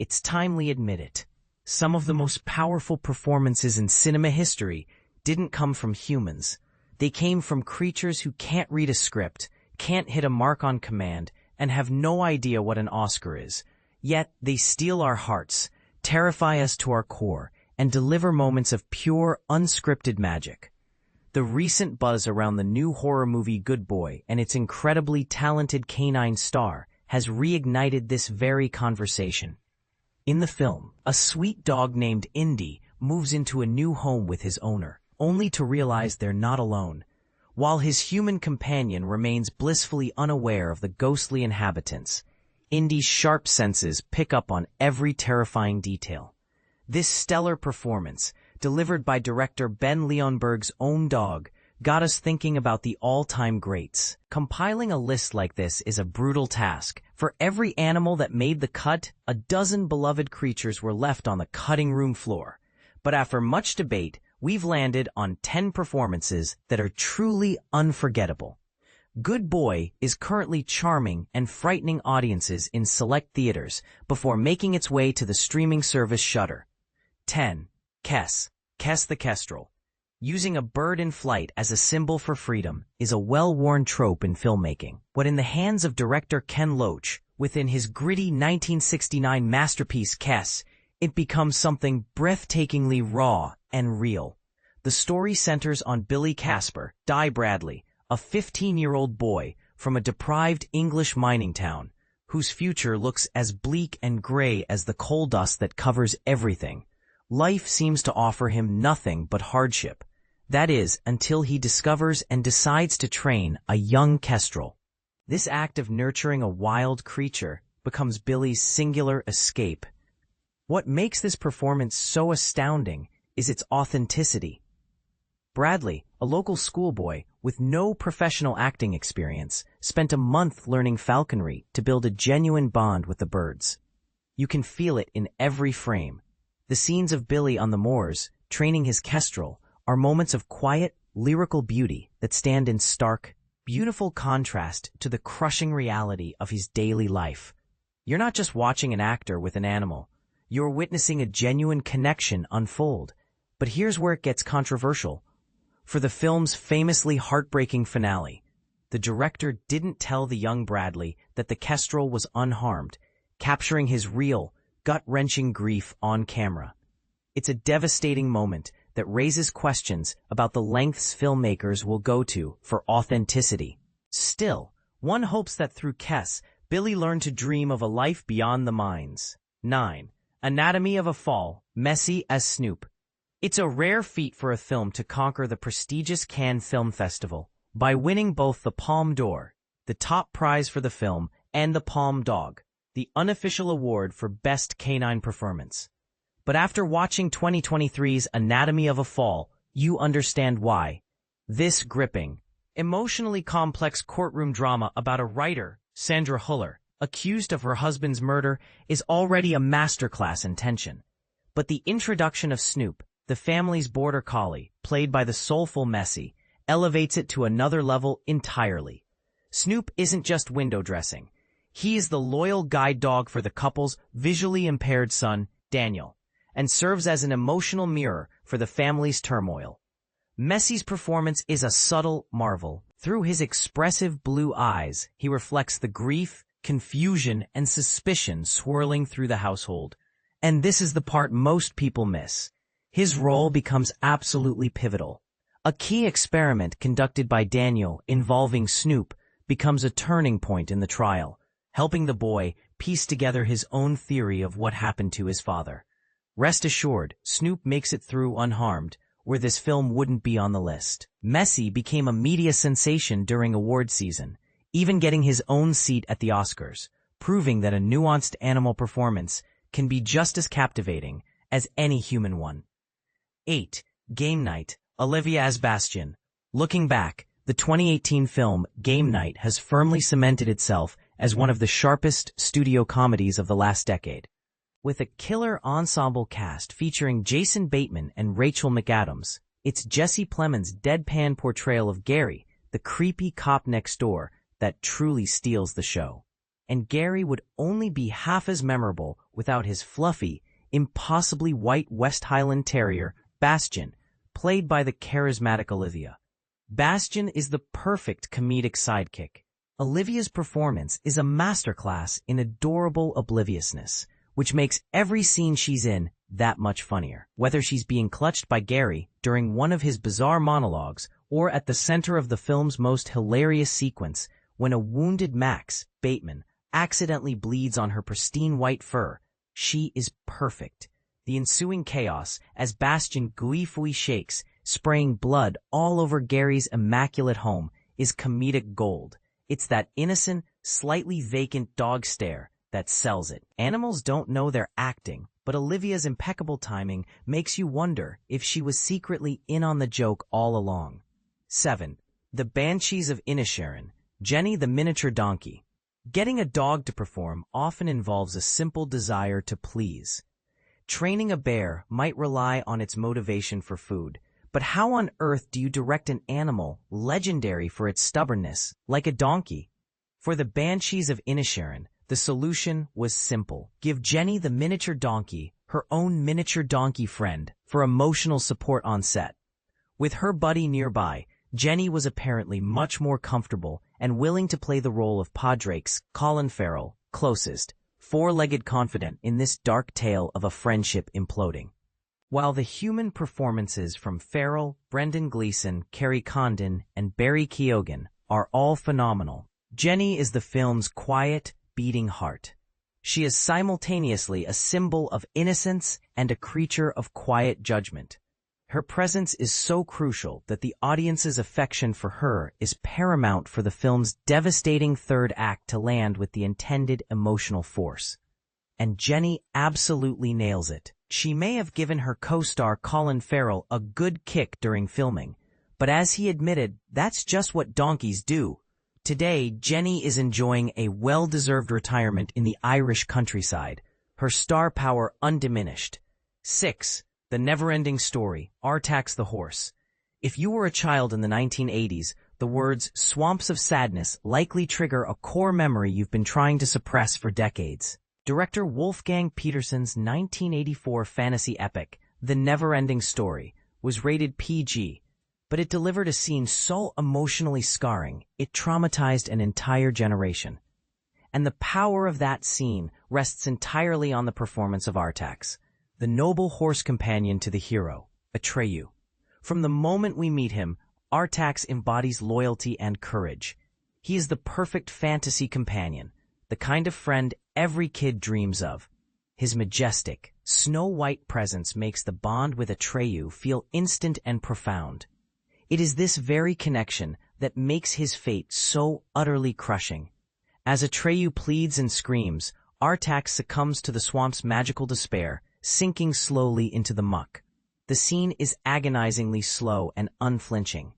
it's timely admit it. Some of the most powerful performances in cinema history didn't come from humans. They came from creatures who can't read a script, can't hit a mark on command, and have no idea what an Oscar is. Yet they steal our hearts, terrify us to our core, and deliver moments of pure, unscripted magic. The recent buzz around the new horror movie Good Boy and its incredibly talented canine star has reignited this very conversation. In the film, a sweet dog named Indy moves into a new home with his owner, only to realize they're not alone, while his human companion remains blissfully unaware of the ghostly inhabitants. Indy's sharp senses pick up on every terrifying detail. This stellar performance, delivered by director Ben Leonberg's own dog, got us thinking about the all-time greats. Compiling a list like this is a brutal task. For every animal that made the cut, a dozen beloved creatures were left on the cutting room floor. But after much debate, we've landed on 10 performances that are truly unforgettable. Good Boy is currently charming and frightening audiences in select theaters before making its way to the streaming service Shudder. 10. Kes the Kestrel. Using a bird in flight as a symbol for freedom is a well-worn trope in filmmaking. But in the hands of director Ken Loach, within his gritty 1969 masterpiece Kes, it becomes something breathtakingly raw and real. The story centers on Billy Casper, Die Bradley, a 15-year-old boy from a deprived English mining town, whose future looks as bleak and gray as the coal dust that covers everything. Life seems to offer him nothing but hardship. That is, until he discovers and decides to train a young kestrel. This act of nurturing a wild creature becomes Billy's singular escape. What makes this performance so astounding is its authenticity. Bradley, a local schoolboy with no professional acting experience, spent a month learning falconry to build a genuine bond with the birds. You can feel it in every frame. The scenes of Billy on the moors, training his kestrel, are moments of quiet, lyrical beauty that stand in stark, beautiful contrast to the crushing reality of his daily life. You're not just watching an actor with an animal. You're witnessing a genuine connection unfold. But here's where it gets controversial. For the film's famously heartbreaking finale, the director didn't tell the young Bradley that the kestrel was unharmed, capturing his real, gut-wrenching grief on camera. It's a devastating moment that raises questions about the lengths filmmakers will go to for authenticity. Still, one hopes that through Kes, Billy learned to dream of a life beyond the mines. 9. Anatomy of a Fall, Messy as Snoop. It's a rare feat for a film to conquer the prestigious Cannes Film Festival by winning both the Palme d'Or, the top prize for the film, and the Palme d'Og, the unofficial award for Best Canine Performance. But after watching 2023's Anatomy of a Fall, you understand why. This gripping, emotionally complex courtroom drama about a writer, Sandra Huller, accused of her husband's murder, is already a masterclass in tension. But the introduction of Snoop, the family's border collie, played by the soulful Messi, elevates it to another level entirely. Snoop isn't just window dressing. He is the loyal guide dog for the couple's visually impaired son, Daniel, and serves as an emotional mirror for the family's turmoil. Messi's performance is a subtle marvel. Through his expressive blue eyes, he reflects the grief, confusion, and suspicion swirling through the household. And this is the part most people miss. His role becomes absolutely pivotal. A key experiment conducted by Daniel involving Snoop becomes a turning point in the trial, helping the boy piece together his own theory of what happened to his father. Rest assured, Snoop makes it through unharmed, where this film wouldn't be on the list. Messi became a media sensation during award season, even getting his own seat at the Oscars, proving that a nuanced animal performance can be just as captivating as any human one. 8. Game Night, Olivier Asbastien. Looking back, the 2018 film Game Night has firmly cemented itself as one of the sharpest studio comedies of the last decade. With a killer ensemble cast featuring Jason Bateman and Rachel McAdams, it's Jesse Plemons' deadpan portrayal of Gary, the creepy cop next door, that truly steals the show. and Gary would only be half as memorable without his fluffy, impossibly white West Highland Terrier, Bastion, played by the charismatic Olivia. Bastion is the perfect comedic sidekick. Olivia's performance is a masterclass in adorable obliviousness, which makes every scene she's in that much funnier. Whether she's being clutched by Gary during one of his bizarre monologues or at the center of the film's most hilarious sequence when a wounded Max, Bateman, accidentally bleeds on her pristine white fur, she is perfect. The ensuing chaos as Bastion gleefully shakes, spraying blood all over Gary's immaculate home, is comedic gold. It's that innocent, slightly vacant dog stare that sells it. Animals don't know they're acting, but Olivia's impeccable timing makes you wonder if she was secretly in on the joke all along. 7. The Banshees of Inisherin, Jenny the miniature donkey. Getting a dog to perform often involves a simple desire to please. Training a bear might rely on its motivation for food, but how on earth do you direct an animal legendary for its stubbornness, like a donkey? For the Banshees of Inisherin, the solution was simple. Give Jenny the miniature donkey her own miniature donkey friend for emotional support on set. With her buddy nearby, Jenny was apparently much more comfortable and willing to play the role of Padrake's, Colin Farrell, closest, four-legged confidant in this dark tale of a friendship imploding. While the human performances from Farrell, Brendan Gleeson, Kerry Condon, and Barry Keoghan are all phenomenal, Jenny is the film's quiet, beating heart. She is simultaneously a symbol of innocence and a creature of quiet judgment. Her presence is so crucial that the audience's affection for her is paramount for the film's devastating third act to land with the intended emotional force. And Jenny absolutely nails it. She may have given her co-star Colin Farrell a good kick during filming, but as he admitted, that's just what donkeys do. Today, Jenny is enjoying a well-deserved retirement in the Irish countryside, her star power undiminished. 6. The Never-Ending Story, Artax the Horse. If you were a child in the 1980s, the words "swamps of sadness" likely trigger a core memory you've been trying to suppress for decades. Director Wolfgang Petersen's 1984 fantasy epic, The Never-Ending Story, was rated PG, but it delivered a scene so emotionally scarring, it traumatized an entire generation. And the power of that scene rests entirely on the performance of Artax, the noble horse companion to the hero, Atreyu. From the moment we meet him, Artax embodies loyalty and courage. He is the perfect fantasy companion, the kind of friend every kid dreams of. His majestic, snow-white presence makes the bond with Atreyu feel instant and profound. It is this very connection that makes his fate so utterly crushing. As Atreyu pleads and screams, Artax succumbs to the swamp's magical despair, sinking slowly into the muck. The scene is agonizingly slow and unflinching.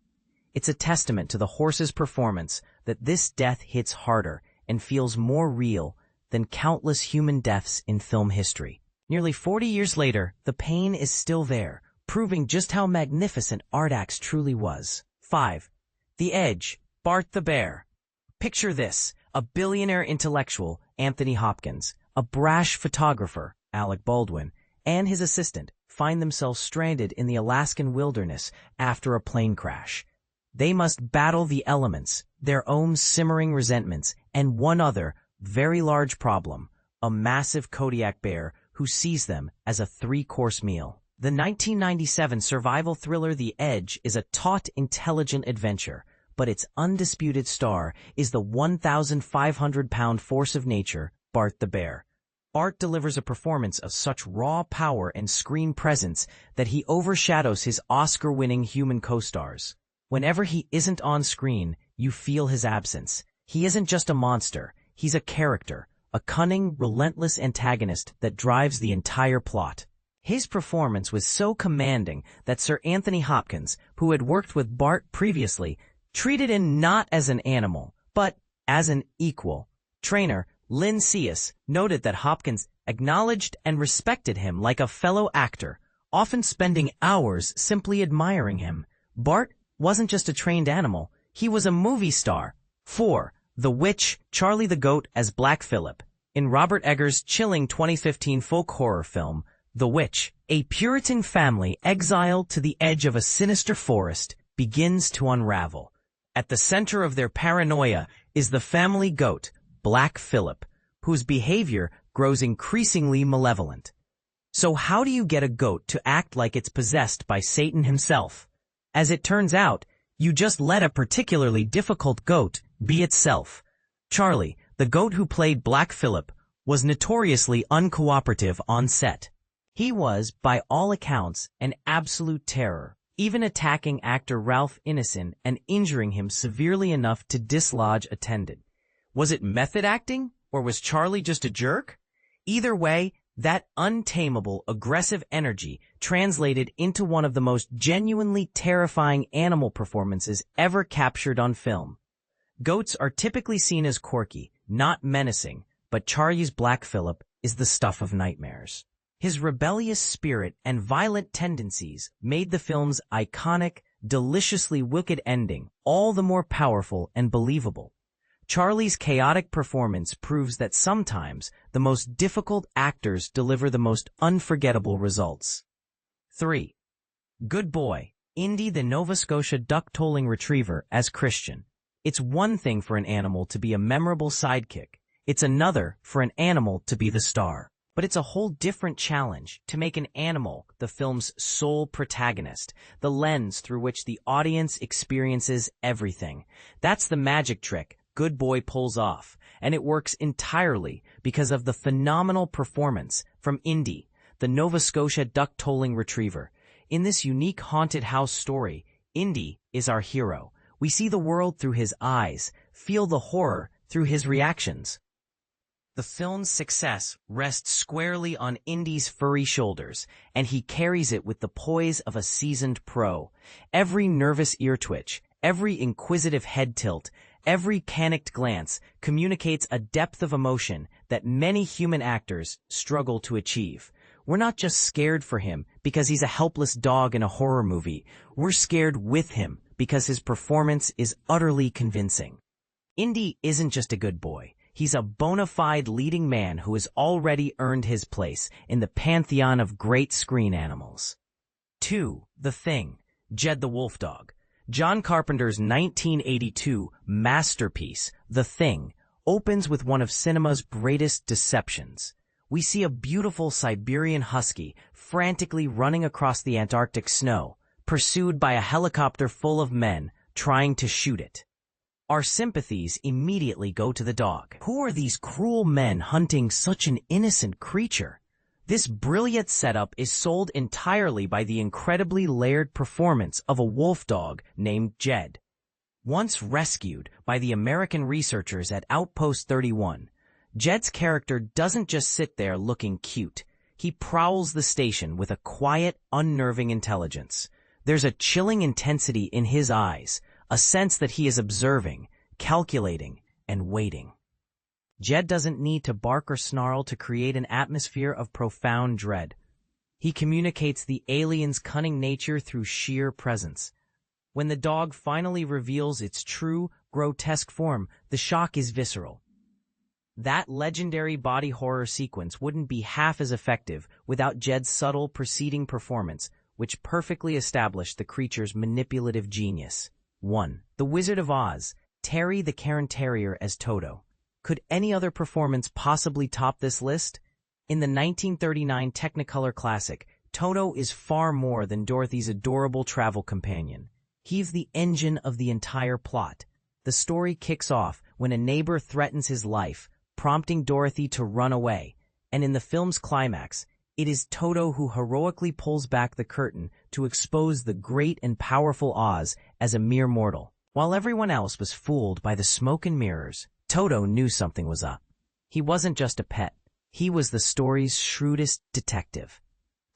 It's a testament to the horse's performance that this death hits harder and feels more real than countless human deaths in film history. Nearly 40 years later, the pain is still there, proving just how magnificent Artax truly was. 5. The Edge, Bart the Bear. Picture this: a billionaire intellectual, Anthony Hopkins, a brash photographer, Alec Baldwin, and his assistant find themselves stranded in the Alaskan wilderness after a plane crash. They must battle the elements, their own simmering resentments, and one other, very large problem, a massive Kodiak bear who sees them as a three-course meal. The 1997 survival thriller The Edge is a taut, intelligent adventure, but its undisputed star is the 1,500-pound force of nature, Bart the Bear. Bart delivers a performance of such raw power and screen presence that he overshadows his Oscar-winning human co-stars. Whenever he isn't on screen, you feel his absence. He isn't just a monster, he's a character, a cunning, relentless antagonist that drives the entire plot. His performance was so commanding that Sir Anthony Hopkins, who had worked with Bart previously, treated him not as an animal, but as an equal. Trainer Lynn Seas noted that Hopkins acknowledged and respected him like a fellow actor, often spending hours simply admiring him. Bart wasn't just a trained animal, he was a movie star. 4. The Witch, Charlie the Goat as Black Phillip. In Robert Eggers' chilling 2015 folk horror film, The Witch, a Puritan family exiled to the edge of a sinister forest begins to unravel. At the center of their paranoia is the family goat, Black Phillip, whose behavior grows increasingly malevolent. So how do you get a goat to act like it's possessed by Satan himself? As it turns out, you just let a particularly difficult goat be itself. Charlie, the goat who played Black Phillip, was notoriously uncooperative on set. He was, by all accounts, an absolute terror, even attacking actor Ralph Ineson and injuring him severely enough to dislodge a tendon. Was it method acting, or was Charlie just a jerk? Either way, that untamable, aggressive energy translated into one of the most genuinely terrifying animal performances ever captured on film. Goats are typically seen as quirky, not menacing, but Charlie's Black Phillip is the stuff of nightmares. His rebellious spirit and violent tendencies made the film's iconic, deliciously wicked ending all the more powerful and believable. Charlie's chaotic performance proves that sometimes the most difficult actors deliver the most unforgettable results. 3. Good Boy, Indy the Nova Scotia duck-tolling retriever as Christian. It's one thing for an animal to be a memorable sidekick. It's another for an animal to be the star. But it's a whole different challenge to make an animal the film's sole protagonist, the lens through which the audience experiences everything. That's the magic trick Good Boy pulls off, and it works entirely because of the phenomenal performance from Indy, the Nova Scotia duck-tolling retriever. In this unique haunted house story, Indy is our hero. We see the world through his eyes, feel the horror through his reactions. The film's success rests squarely on Indy's furry shoulders, and he carries it with the poise of a seasoned pro. Every nervous ear twitch, every inquisitive head tilt, every panicked glance communicates a depth of emotion that many human actors struggle to achieve. We're not just scared for him because he's a helpless dog in a horror movie. We're scared with him because his performance is utterly convincing. Indy isn't just a good boy. He's a bona fide leading man who has already earned his place in the pantheon of great screen animals. 2. The Thing, Jed the Wolfdog. John Carpenter's 1982 masterpiece, The Thing, opens with one of cinema's greatest deceptions. We see a beautiful Siberian husky frantically running across the Antarctic snow, pursued by a helicopter full of men trying to shoot it. Our sympathies immediately go to the dog. Who are these cruel men hunting such an innocent creature? This brilliant setup is sold entirely by the incredibly layered performance of a wolf dog named Jed. Once rescued by the American researchers at Outpost 31, Jed's character doesn't just sit there looking cute. He prowls the station with a quiet, unnerving intelligence. There's a chilling intensity in his eyes, a sense that he is observing, calculating, and waiting. Jed doesn't need to bark or snarl to create an atmosphere of profound dread. He communicates the alien's cunning nature through sheer presence. When the dog finally reveals its true, grotesque form, the shock is visceral. That legendary body horror sequence wouldn't be half as effective without Jed's subtle preceding performance, which perfectly established the creature's manipulative genius. 1. The Wizard of Oz, Terry the Cairn Terrier as Toto. Could any other performance possibly top this list? In the 1939 Technicolor classic, Toto is far more than Dorothy's adorable travel companion. He's the engine of the entire plot. The story kicks off when a neighbor threatens his life, prompting Dorothy to run away. And in the film's climax, it is Toto who heroically pulls back the curtain to expose the great and powerful Oz as a mere mortal. While everyone else was fooled by the smoke and mirrors, Toto knew something was up. He wasn't just a pet. He was the story's shrewdest detective.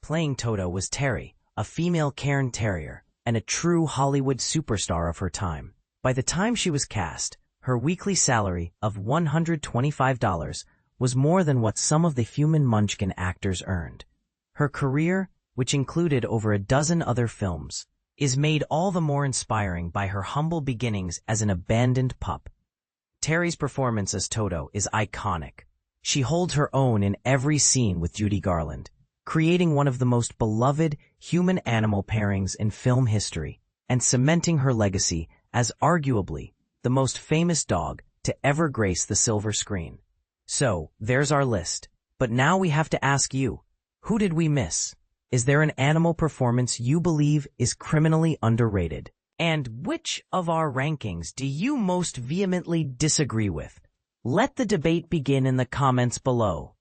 Playing Toto was Terry, a female Cairn Terrier, and a true Hollywood superstar of her time. By the time she was cast, her weekly salary of $125 was more than what some of the human Munchkin actors earned. Her career, which included over a dozen other films, is made all the more inspiring by her humble beginnings as an abandoned pup. Terry's performance as Toto is iconic. She holds her own in every scene with Judy Garland, creating one of the most beloved human-animal pairings in film history and cementing her legacy as arguably the most famous dog to ever grace the silver screen. So, there's our list. But now we have to ask you, who did we miss? Is there an animal performance you believe is criminally underrated? And which of our rankings do you most vehemently disagree with? Let the debate begin in the comments below.